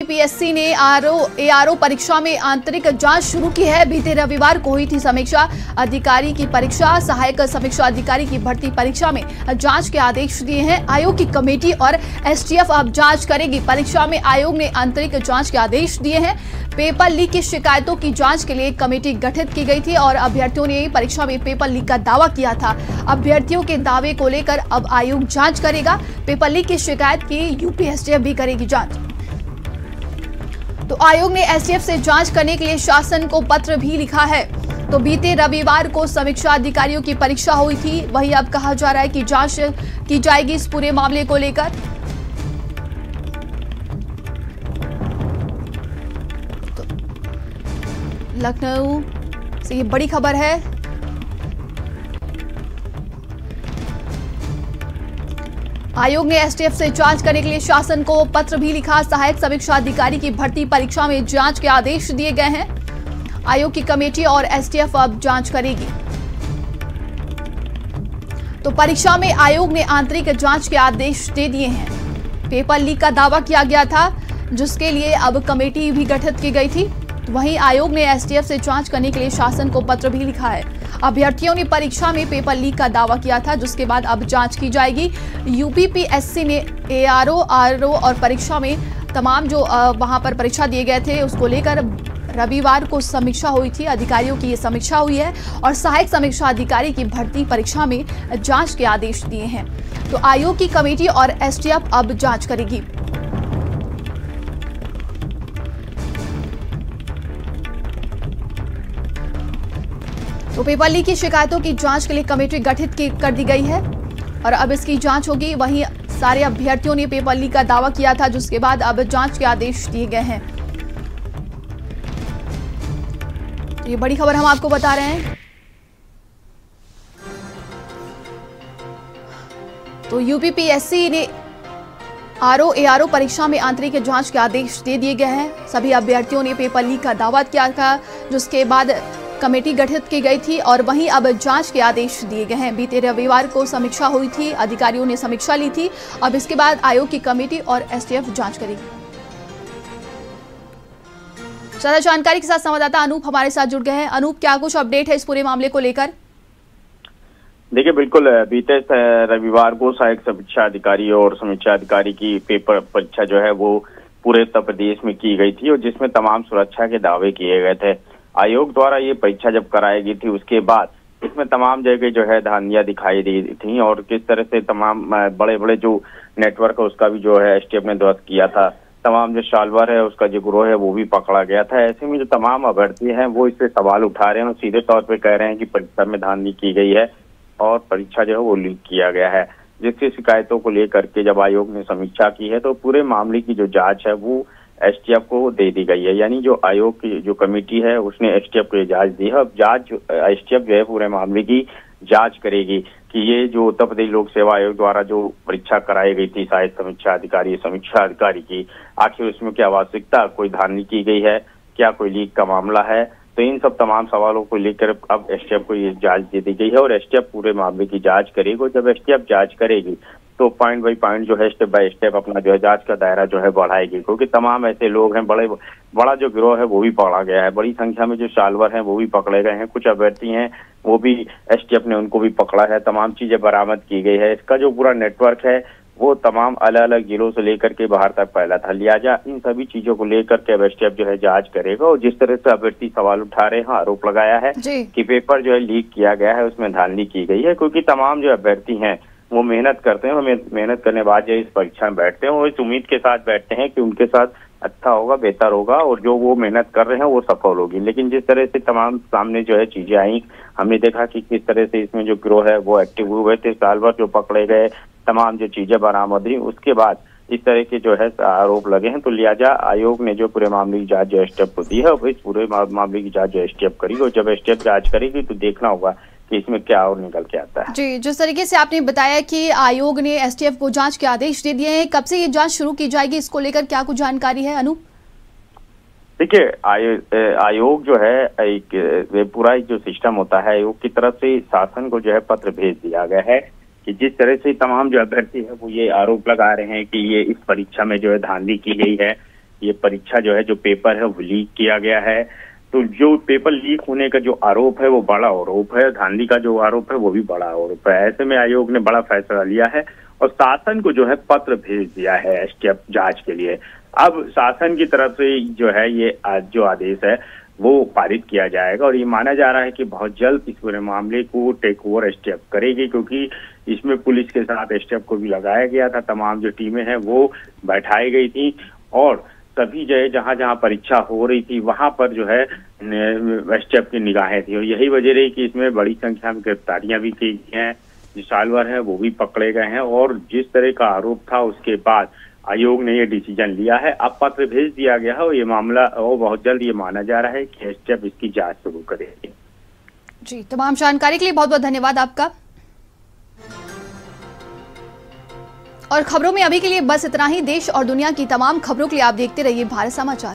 UPPSC ने ARO परीक्षा में आंतरिक जांच शुरू की है। बीते रविवार को हुई थी समीक्षा अधिकारी की परीक्षा। सहायक समीक्षा अधिकारी की भर्ती परीक्षा में जांच के आदेश दिए हैं। आयोग की कमेटी और एसटीएफ अब जांच करेगी। परीक्षा में आयोग ने आंतरिक जांच के आदेश दिए हैं। पेपर लीक की शिकायतों की जांच के लिए कमेटी गठित की गई थी और अभ्यर्थियों ने परीक्षा में पेपर लीक का दावा किया था। अभ्यर्थियों के दावे को लेकर अब आयोग जांच करेगा। पेपर लीक की शिकायत की यूपी एसटीएफ भी करेगी जांच। तो आयोग ने एसटीएफ से जांच करने के लिए शासन को पत्र भी लिखा है। तो बीते रविवार को समीक्षा अधिकारियों की परीक्षा हुई थी। वहीं अब कहा जा रहा है कि जांच की जाएगी इस पूरे मामले को लेकर। तो लखनऊ से ये बड़ी खबर है। आयोग ने एसटीएफ से जांच करने के लिए शासन को पत्र भी लिखा। सहायक समीक्षा अधिकारी की भर्ती परीक्षा में जांच के आदेश दिए गए हैं। आयोग की कमेटी और एसटीएफ अब जांच करेगी। तो परीक्षा में आयोग ने आंतरिक जांच के आदेश दे दिए हैं। पेपर लीक का दावा किया गया था, जिसके लिए अब कमेटी भी गठित की गई थी। वहीं आयोग ने एसटीएफ से जांच करने के लिए शासन को पत्र भी लिखा है। अभ्यर्थियों ने परीक्षा में पेपर लीक का दावा किया था, जिसके बाद अब जांच की जाएगी। यूपीपीएससी ने एआरओ आरओ और परीक्षा में तमाम जो वहां पर परीक्षा दिए गए थे उसको लेकर रविवार को समीक्षा हुई थी। अधिकारियों की ये समीक्षा हुई है और सहायक समीक्षा अधिकारी की भर्ती परीक्षा में जांच के आदेश दिए हैं। तो आयोग की कमेटी और एसटीएफ अब जांच करेगी। तो पेपर लीक की शिकायतों की जांच के लिए कमेटी गठित कर दी गई है और अब इसकी जांच होगी। वहीं सारे अभ्यर्थियों ने पेपर लीक का दावा किया था, जिसके बाद अब जांच के आदेश दिए गए हैं। तो ये बड़ी खबर हम आपको बता रहे हैं। तो यूपीपीएससी ने एआरओ परीक्षा में आंतरिक जांच के आदेश दे दिए गए हैं। सभी अभ्यर्थियों ने पेपर लीक का दावा किया था, जिसके बाद कमेटी गठित की गई थी और वहीं अब जांच के आदेश दिए गए हैं। बीते रविवार को समीक्षा हुई थी, अधिकारियों ने समीक्षा ली थी। अब इसके बाद आयोग की कमेटी और एसटीएफ जांच करेगी। ज्यादा जानकारी के साथ संवाददाता अनूप हमारे साथ जुड़ गए हैं। अनूप, क्या कुछ अपडेट है इस पूरे मामले को लेकर? देखिए, बिल्कुल बीते रविवार को सहायक समीक्षा अधिकारी और समीक्षा अधिकारी की पेपर परीक्षा जो है वो पूरे उत्तर प्रदेश में की गई थी और जिसमें तमाम सुरक्षा के दावे किए गए थे। आयोग द्वारा ये परीक्षा जब कराई गई थी उसके बाद इसमें तमाम जगह जो है धांधियां दिखाई दी थी और किस तरह से तमाम बड़े बड़े जो नेटवर्क है उसका भी जो है एसटीएफ ने ध्वस्त किया था। तमाम जो साल्वर है उसका जो गिरोह है वो भी पकड़ा गया था। ऐसे में जो तमाम अभ्यर्थी हैं वो इससे सवाल उठा रहे हैं और सीधे तौर पे कह रहे हैं कि परीक्षा में धांधली की गई है और परीक्षा जो है वो लीक किया गया है। जिसकी शिकायतों को लेकर के जब आयोग ने समीक्षा की है तो पूरे मामले की जो जांच है वो एसटीएफ को दे दी गई है। यानी जो आयोग की जो कमेटी है उसने एसटीएफ को जांच दी है। अब जांच एसटीएफ जो है पूरे मामले की जांच करेगी कि ये जो उत्तर प्रदेश लोक सेवा आयोग द्वारा जो परीक्षा कराई गई थी सहायक समीक्षा अधिकारी की, आखिर उसमें क्या वास्तविकता कोई धांधली की गई है, क्या कोई लीक का मामला है। तो इन सब तमाम सवालों को लेकर अब एसटीएफ को ये जांच दे दी गई है और एसटीएफ पूरे मामले की जांच करेगी। जब एसटीएफ जांच करेगी तो पॉइंट बाई पॉइंट जो है स्टेप बाय स्टेप अपना जो है जांच का दायरा जो है बढ़ाएगी, क्योंकि तमाम ऐसे लोग हैं, बड़ा जो गिरोह है वो भी पकड़ा गया है। बड़ी संख्या में जो साल्वर हैं वो भी पकड़े गए हैं। कुछ अभ्यर्थी हैं वो भी एसटीएफ ने उनको भी पकड़ा है। तमाम चीजें बरामद की गई है। इसका जो पूरा नेटवर्क है वो तमाम अलग अलग जिलों से लेकर के बाहर तक फैला था। लिहाजा इन सभी चीजों को लेकर के एसटीएफ जो है जांच करेगा और जिस तरह से अभ्यर्थी सवाल उठा रहे हैं, आरोप लगाया है कि पेपर जो है लीक किया गया है, उसमें धांधली की गई है, क्योंकि तमाम जो अभ्यर्थी हैं वो मेहनत करते हैं और मेहनत करने बाद जो इस परीक्षा में बैठते हैं वो इस उम्मीद के साथ बैठते हैं कि उनके साथ अच्छा होगा, बेहतर होगा और जो वो मेहनत कर रहे हैं वो सफल होगी। लेकिन जिस तरह से तमाम सामने जो है चीजें आई, हमने देखा कि किस तरह से इसमें जो गिरोह है वो एक्टिव हुए थे, साल्वर जो पकड़े गए, तमाम जो चीजें बरामद हुई, उसके बाद इस तरह के जो है आरोप लगे हैं। तो लिहाजा आयोग ने जो पूरे मामले की जांच जो एसटीएफ को दी है और इस पूरे मामले की जांच जो एसटीएफ करेगी और जब एसटीएफ जांच करेगी तो देखना होगा कि इसमें क्या और निकल के आता है। जी, जिस तरीके से आपने बताया कि आयोग ने एसटीएफ को जांच के आदेश दे दिए हैं, कब से ये जांच शुरू की जाएगी, इसको लेकर क्या कुछ जानकारी है अनूप? देखिए, आयोग जो है एक पूरा जो सिस्टम होता है आयोग की तरफ से शासन को जो है पत्र भेज दिया गया है कि जिस तरह से तमाम जो अभ्यर्थी है वो ये आरोप लगा रहे हैं कि ये इस परीक्षा में जो है धांधली की गई है, ये परीक्षा जो है, जो पेपर है वो लीक किया गया है। तो जो पेपर लीक होने का जो आरोप है वो बड़ा आरोप है, धांधली का जो आरोप है वो भी बड़ा आरोप है। ऐसे में आयोग ने बड़ा फैसला लिया है और शासन को जो है पत्र भेज दिया है एसटीएफ जांच के लिए। अब शासन की तरफ से जो है ये जो आदेश है वो पारित किया जाएगा और ये माना जा रहा है कि बहुत जल्द इस पूरे मामले को टेक ओवर एसटीएफ करेगी, क्योंकि इसमें पुलिस के साथ एसटीएफ को भी लगाया गया था। तमाम जो टीमें हैं वो बैठाई गई थी और सभी जो है जहां जहां परीक्षा हो रही थी वहां पर जो है एसटीएफ की निगाहें थी और यही वजह रही कि इसमें बड़ी संख्या में गिरफ्तारियां भी की गई हैं। जो सालवर है वो भी पकड़े गए हैं और जिस तरह का आरोप था उसके बाद आयोग ने ये डिसीजन लिया है। अब पत्र भेज दिया गया है और ये मामला और बहुत जल्द ये माना जा रहा है कि एसटीएफ इसकी जांच शुरू करेगी। जी, तमाम जानकारी के लिए बहुत बहुत धन्यवाद आपका। और खबरों में अभी के लिए बस इतना ही। देश और दुनिया की तमाम खबरों के लिए आप देखते रहिए भारत समाचार।